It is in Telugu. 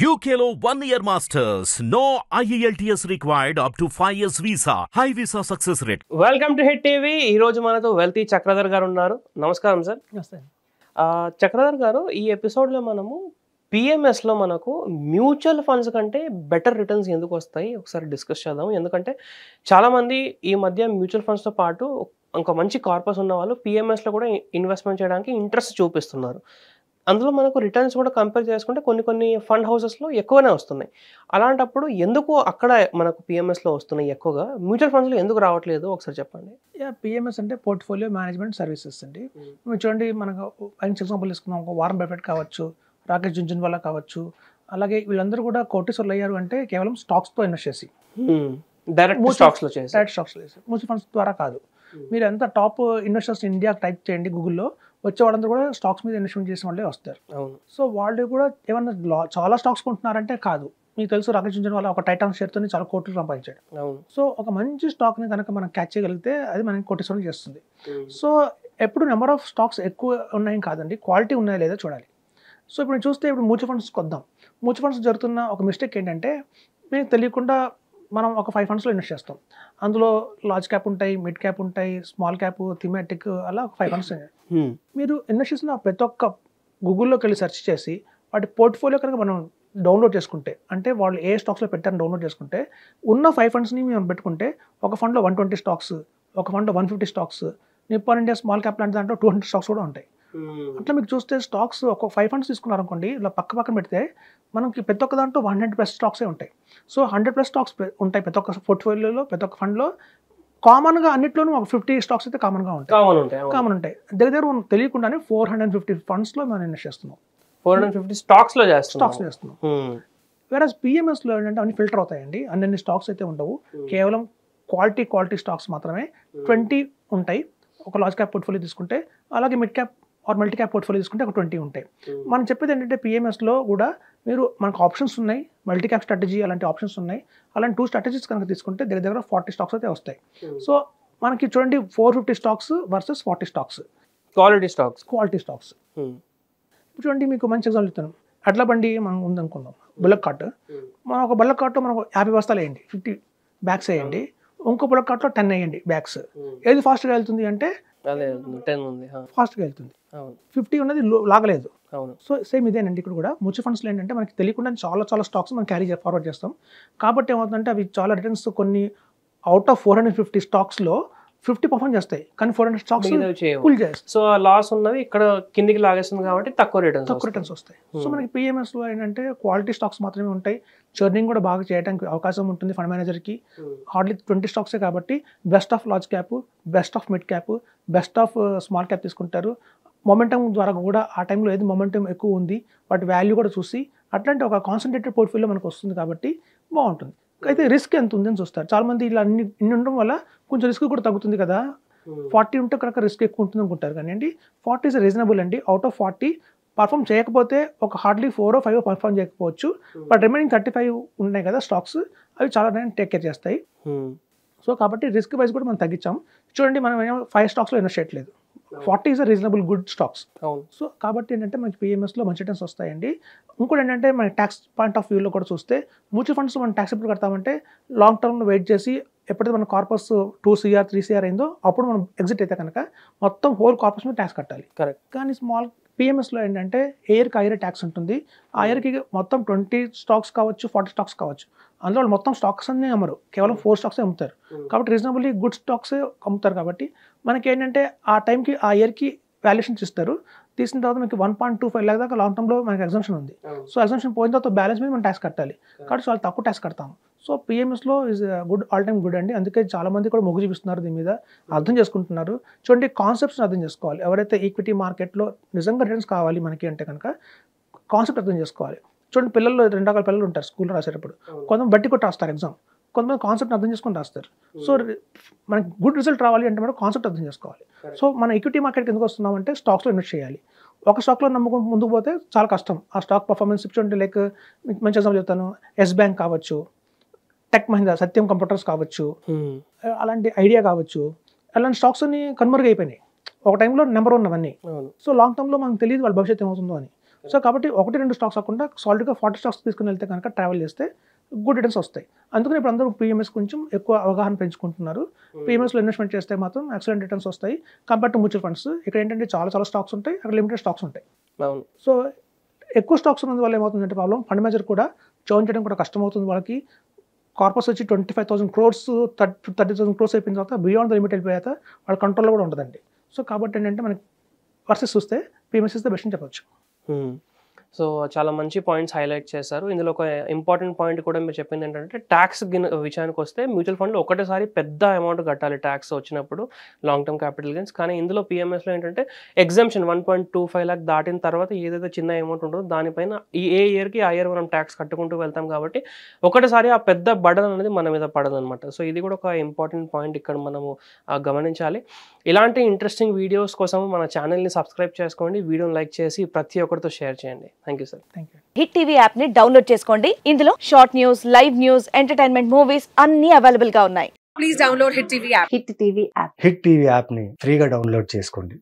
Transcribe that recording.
UKLO 1 year masters. No IELTS required up to 5 years visa. High visa success rate. Welcome to hit TV. ఈ రోజు మనతో వెల్తీ చక్రధర్ గారు ఉన్నారు. నమస్కారం సార్. చక్రధర్ గారు, ఈ ఎపిసోడ్లో మనము పిఎంఎస్లో మనకు మ్యూచువల్ ఫండ్స్ కంటే బెటర్ రిటర్న్స్ ఎందుకు వస్తాయి ఒకసారి డిస్కస్ చేద్దాం. ఎందుకంటే చాలామంది ఈ మధ్య మ్యూచువల్ ఫండ్స్తో పాటు ఇంకా మంచి కార్పస్ ఉన్న వాళ్ళు పిఎంఎస్లో కూడా ఇన్వెస్ట్మెంట్ చేయడానికి ఇంట్రెస్ట్ చూపిస్తున్నారు. అందులో మనకు రిటర్న్స్ కూడా కంపేర్ చేసుకుంటే కొన్ని ఫండ్ హౌసెస్లో ఎక్కువనే వస్తున్నాయి. అలాంటప్పుడు ఎందుకు అక్కడ మనకు పిఎంఎస్లో వస్తున్నాయి ఎక్కువగా, మ్యూచువల్ ఫండ్స్లో ఎందుకు రావట్లేదు ఒకసారి చెప్పండి. పిఎంఎస్ అంటే పోర్ట్ఫోలియో మేనేజ్మెంట్ సర్వీసెస్ అండి. మీరు చూడండి, మనకు ఎగ్జాంపుల్ తీసుకుందాం, ఒక వారన్ బఫెట్ కావచ్చు, రాకేష్ జుంజున్వాలా కావచ్చు, అలాగే వీళ్ళందరూ కూడా కోటీశ్వర్లు అయ్యారు అంటే కేవలం స్టాక్స్తో ఇన్వెస్ట్ చేసి, డైరెక్ట్ స్టాక్స్లో మ్యూచువల్ ఫండ్స్ ద్వారా కాదు. మీరు ఎంత టాప్ ఇన్వెస్టర్స్ ఇండియా టైప్ చేయండి గూగుల్లో, వచ్చే వాళ్ళందరూ కూడా స్టాక్స్ మీద ఇన్వెస్ట్మెంట్ చేసిన వాళ్ళే వస్తారు. సో వాళ్ళు కూడా ఏమన్నా చాలా స్టాక్స్ కొంటున్నారంటే కాదు. మీకు తెలుసు, రాకేష్ జుంజున్వాలా ఒక టైటాన్ షేర్తో చాలా కోట్లు సంపాదించాడు. సో ఒక మంచి స్టాక్ని కనుక మనం క్యాచ్ చేయగలిగితే అది మనకి కోటీశ్వరులు చేస్తుంది. సో ఎప్పుడు నెంబర్ ఆఫ్ స్టాక్స్ ఎక్కువ ఉన్నాయని కాదండి, క్వాలిటీ ఉన్నాయా లేదా చూడాలి. సో ఇప్పుడు చూస్తే ఇప్పుడు మ్యూచువల్ ఫండ్స్కి వద్దాం. మ్యూచువల్ ఫండ్స్ జరుగుతున్న ఒక మిస్టేక్ ఏంటంటే, మీకు తెలియకుండా మనం ఒక 5 ఫండ్స్లో ఇన్వెస్ట్ చేస్తాం. అందులో లార్జ్ క్యాప్ ఉంటాయి, మిడ్ క్యాప్ ఉంటాయి, స్మాల్ క్యాప్, థీమాటిక్, అలా ఒక 5 ఫండ్స్. మీరు ఇన్వెస్ట్ చేసిన ప్రతి ఒక్క గూగుల్లోకి వెళ్ళి సెర్చ్ చేసి వాటి పోర్ట్ఫోలియో కనుక మనం డౌన్లోడ్ చేసుకుంటే, అంటే వాళ్ళు ఏ స్టాక్స్లో పెట్టారని డౌన్లోడ్ చేసుకుంటే, ఉన్న 5 ఫండ్స్ని మేము పెట్టుకుంటే ఒక ఫండ్లో 120 స్టాక్స్, ఒక ఫండ్లో 150 stocks, Nippon India small cap లాంటి దాంట్లో 200 స్టాక్స్ కూడా ఉంటాయి. అట్లా మీకు చూస్తే స్టాక్స్ ఒక 5 ఫండ్స్ తీసుకున్నారనుకోండి, ఇలా పక్కన పెడితే మనకి ప్రతి ఒక్క దాంట్లో 100+ స్టాక్సే ఉంటాయి. సో 100+ స్టాక్స్ ఉంటాయి ప్రతి ఒక్క పోర్ట్ఫోలియోలో, ప్రతి ఒక్క ఫండ్లో. కామన్గా అన్నిట్లోనూ ఒక 50 స్టాక్స్ అయితే కామన్ ఉంటాయి. దగ్గర మనకు తెలియకుండానే 450 ఫండ్స్లో మనం ఇన్వెస్ట్ చేస్తున్నాం. 450 స్టాక్స్లో చేస్తున్నాం. వేరే పిఎంఎస్లో ఏంటంటే అన్ని ఫిల్టర్ అవుతాయండి. అన్ని స్టాక్స్ అయితే ఉండవు, కేవలం క్వాలిటీ స్టాక్స్ మాత్రమే 20 ఉంటాయి. ఒక లార్జ్ క్యాప్ పోర్ట్ఫోలియో తీసుకుంటే, అలాగే mid cap or multi cap portfolio తీసుకుంటే ఒక 20 ఉంటాయి. మనం చెప్పేది ఏంటంటే, పిఎంఎస్లో కూడా మీరు మనకు ఆప్షన్స్ ఉన్నాయి, మల్టీ క్యాప్ స్ట్రాటజీ అలాంటి ఆప్షన్స్ ఉన్నాయి. అలాంటి 2 స్ట్రాటజీస్ కనుక తీసుకుంటే దగ్గర 40 స్టాక్స్ అయితే వస్తాయి. సో మనకి చూడండి, 450 stocks versus 40 stocks, quality stocks. ఇప్పుడు చూడండి, మీకు మంచి ఎగ్జాంపుల్ చెప్తాను. అట్లా బండి మనం ఉందనుకుందాం, బుల్లక్ కార్ట్. మనం ఒక బుల్లక్ కార్ట్లో మనం 50 బస్తాలు వేయండి, 50 బ్యాగ్స్ వేయండి. ఇంకో బుల్లక్ కార్ట్లో 10 వేయండి బ్యాగ్స్. ఏది ఫాస్ట్గా వెళ్తుంది అంటే ఫాస్ట్గా వెళ్తుంది. 50 ఉన్నది లాగలేదు. సో సేమ్ ఇదేనండి ఇక్కడ కూడా. మ్యూచువల్ ఫండ్స్లో ఏంటంటే మనకి తెలియకుండా చాలా స్టాక్స్ మనం క్యారీ ఫార్వర్డ్ చేస్తాం. కాబట్టి ఏమవుతుందంటే అవి చాలా రిటర్న్స్, కొన్ని అవుట్ ఆఫ్ 450 స్టాక్స్లో 50 పర్ఫార్మ్ చేస్తాయి, కానీ 400 స్టాక్స్ ఫుల్ చేస్తాయి. సో లాస్ ఉన్నవి ఇక్కడ కిందికి లాగేస్తుంది కాబట్టి తక్కువ రిటర్న్స్ వస్తాయి. సో మనకి పిఎంఎస్లో ఏంటంటే క్వాలిటీ స్టాక్స్ మాత్రమే ఉంటాయి. చర్నింగ్ కూడా బాగా చేయడానికి అవకాశం ఉంటుంది ఫండ్ మేనేజర్కి. హార్డ్లీ 20 స్టాక్సే కాబట్టి best of large cap, best of mid cap, best of small cap తీసుకుంటారు. మొమెంటమ్ ద్వారా కూడా ఆ టైంలో ఏది మొమెంటమ్ ఎక్కువ ఉంది వాటి వాల్యూ కూడా చూసి అట్లాంటి ఒక కాన్సన్ట్రేటెడ్ పోర్ట్ఫోలియో మనకు వస్తుంది కాబట్టి బాగుంటుంది. అయితే రిస్క్ ఎంత ఉందని చూస్తారు చాలామంది. ఇలా ఇన్ని ఉండడం వల్ల కొంచెం రిస్క్ కూడా తగ్గుతుంది కదా. 40 ఉంటే కనుక రిస్క్ ఎక్కువ ఉంటుంది అనుకుంటారు, కానీ అండి 40 ఇస్ రీజనబుల్ అండి. అవుట్ ఆఫ్ 40 పర్ఫామ్ చేయకపోతే ఒక హార్డ్లీ 4 or 5 పర్ఫామ్ చేయకపోవచ్చు, బట్ రిమైనింగ్ 35 ఉన్నాయి కదా స్టాక్స్, అవి చాలా టేక్ కేర్ చేస్తాయి. సో కాబట్టి రిస్క్ వైజ్ కూడా మనం తగ్గించాం. చూడండి, మనం 5 స్టాక్స్లో ఇన్వెస్ట్ చేయట్లేదు. 40 is reasonable good stocks. So కాబట్టి ఏంటంటే మనకి పిఎంఎస్లో మంచి రిటర్న్స్ వస్తాయండి. ఇంకోటి ఏంటంటే మన ట్యాక్స్ పాయింట్ ఆఫ్ వ్యూలో కూడా చూస్తే, మ్యూచువల్ ఫండ్స్ మనం ట్యాక్స్ ఎప్పుడు కడతామంటే లాంగ్ టర్మ్లో వెయిట్ చేసి, ఎప్పుడైతే మన కార్పస్ 2 CR 3 CR అయిందో అప్పుడు మనం ఎగ్జిట్ అయితే కనుక మొత్తం హోల్ కార్పస్ మీద ట్యాక్స్ కట్టాలి. కరెక్ట్. కానీ స్మాల్ పిఎంఎస్లో ఏంటంటే ఇయర్కి ఆ ఇయర్ ట్యాక్స్ ఉంటుంది. ఆ ఇయర్కి మొత్తం 20 స్టాక్స్ కావచ్చు, 40 స్టాక్స్ కావచ్చు. అందులో వాళ్ళు మొత్తం స్టాక్స్ అన్నీ అమ్మరు, కేవలం 4 స్టాక్స్ అమ్ముతారు. కాబట్టి రీజనబుల్లీ గుడ్ స్టాక్స్ అమ్ముతారు. కాబట్టి మనకి ఏంటంటే ఆ టైంకి ఆ ఇయర్కి వాల్యుయేషన్స్ ఇస్తారు. తీసిన తర్వాత మీకు 1.25 lakh దాకా లాంగ్ టర్మ్లో మనకి ఎగ్జంప్షన్ ఉంది. సో ఎగ్జంప్షన్ పోయిన తర్వాత బ్యాలెన్స్ మీద మనం ట్యాక్స్ కట్టాలి. కాబట్టి చాలా తక్కువ ట్యాక్స్ కడతాము. సో పిఎంఎస్లో is good, all time good అండి. అందుకే చాలామంది కూడా మొగ్గు చూపిస్తున్నారు, దీని మీద అర్థం చేసుకుంటున్నారు. చూడండి, కాన్సెప్ట్స్ని అర్థం చేసుకోవాలి. ఎవరైతే ఈక్విటీ మార్కెట్లో నిజంగా రిటర్న్స్ కావాలి మనకి అంటే కనుక కాన్సెప్ట్ అర్థం చేసుకోవాలి. చూడండి, పిల్లలు 2 రకాల పిల్లలు ఉంటారు స్కూల్లో రాసేటప్పుడు. కొంతమంది బట్టి కొట్టి రాస్తారు ఎగ్జామ్, కొంతమంది కాన్సెప్ట్ అర్థం చేసుకొని రాస్తారు. సో మనకి గుడ్ రిజల్ట్ రావాలి అంటే మనం కాన్సెప్ట్ అర్థం చేసుకోవాలి. సో మన ఈక్విటీ మార్కెట్కి ఎందుకు వస్తున్నామంటే స్టాక్స్లో ఇన్వెస్ట్ చేయాలి. ఒక స్టాక్లో నమ్ముకుంటూ ముందుకు పోతే చాలా కష్టం. ఆ స్టాక్ పర్ఫార్మెన్స్ చూడండి, లైక్ మంచి ఎగ్జాంపుల్ చెప్తాను, ఎస్ బ్యాంక్ కావచ్చు, టెక్ మహీంద్రా, సత్యం కంప్యూటర్స్ కావచ్చు, అలాంటి ఐడియా కావచ్చు. అలాంటి స్టాక్స్ని కన్వర్గ్ అయిపోయినాయి. ఒక టైంలో నెంబర్ 1 అవన్నీ. సో లాంగ్ టర్మ్లో మనకు తెలియదు వాళ్ళ భవిష్యత్తు ఏమవుతుందో అని. సో కాబట్టి 1-2 స్టాక్స్ కాకుండా సాలిడ్గా 40 స్టాక్స్ తీసుకుని వెళ్తే కనుక ట్రావెల్ చేస్తే గుడ్ రిటర్న్స్ వస్తాయి. అందుకని ఇప్పుడు అందరూ పిఎంఎస్ కొంచెం ఎక్కువ అవగాహన పెంచుకుంటున్నారు. పిఎంఎస్లో ఇన్వెస్ట్మెంట్ చేస్తే మాత్రం ఎక్సలెంట్ రిటర్న్స్ వస్తాయి కంపేర్ టు మ్యూచువల్ ఫండ్స్. ఇక్కడ ఏంటంటే చాలా స్టాక్స్ ఉంటాయి, అక్కడ లిమిటెడ్ స్టాక్స్ ఉంటాయి. సో ఎక్కువ స్టాక్స్ ఉన్నందు వల్ల ఏమవుతుందంటే ప్రాబ్లం, ఫండ్ మేనేజర్ కూడా జాయిన్ చేయడం కూడా కష్టమవుతుంది. వాళ్ళకి కార్పస్ వచ్చి 25,000 crores 30,000 crores అయిపోయిన తర్వాత బియాండ్ ద లిమిట్ వెళ్ళిపోయాక వాళ్ళ కంట్రోల్లో కూడా ఉండదండి. సో కాబట్టి ఏంటంటే మనకి వర్సెస్ చూస్తే పిఎంఎస్ ఇస్ ద బెస్ట్ అని చెప్పొచ్చు. సో చాలా మంచి పాయింట్స్ హైలైట్ చేశారు. ఇందులో ఒక ఇంపార్టెంట్ పాయింట్ కూడా మీరు చెప్పింది ఏంటంటే ట్యాక్స్ విషయానికి వస్తే మ్యూచువల్ ఫండ్లో ఒకటేసారి పెద్ద అమౌంట్ కట్టాలి ట్యాక్స్ వచ్చినప్పుడు లాంగ్ టర్మ్ క్యాపిటల్ గెయిన్స్. కానీ ఇందులో పిఎంఎస్లో ఏంటంటే ఎగ్జామ్షన్ 1.25 lakh దాటిన తర్వాత ఏదైతే చిన్న అమౌంట్ ఉంటుందో దానిపైన ఏ ఇయర్కి ఆ ఇయర్ మనం ట్యాక్స్ కట్టుకుంటూ వెళ్తాం కాబట్టి ఒకటేసారి ఆ పెద్ద బర్డన్ అనేది మన మీద పడదు అనమాట. సో ఇది కూడా ఒక ఇంపార్టెంట్ పాయింట్ ఇక్కడ మనము గమనించాలి. ఇలాంటి ఇంట్రెస్టింగ్ వీడియోస్ కోసం మన ఛానల్ని సబ్స్క్రైబ్ చేసుకోండి, వీడియోని లైక్ చేసి ప్రతి ఒక్కరితో షేర్ చేయండి. Thank you sir. Thank you. Hit TV app ని డౌన్లోడ్ చేసుకోండి. ఇందులో short news, live news, entertainment movies అన్ని అవైలబుల్ గా ఉన్నాయి. Please download Hit TV app. Hit TV app hit TV యాప్ని ఫ్రీగా డౌన్లోడ్ చేసుకోండి.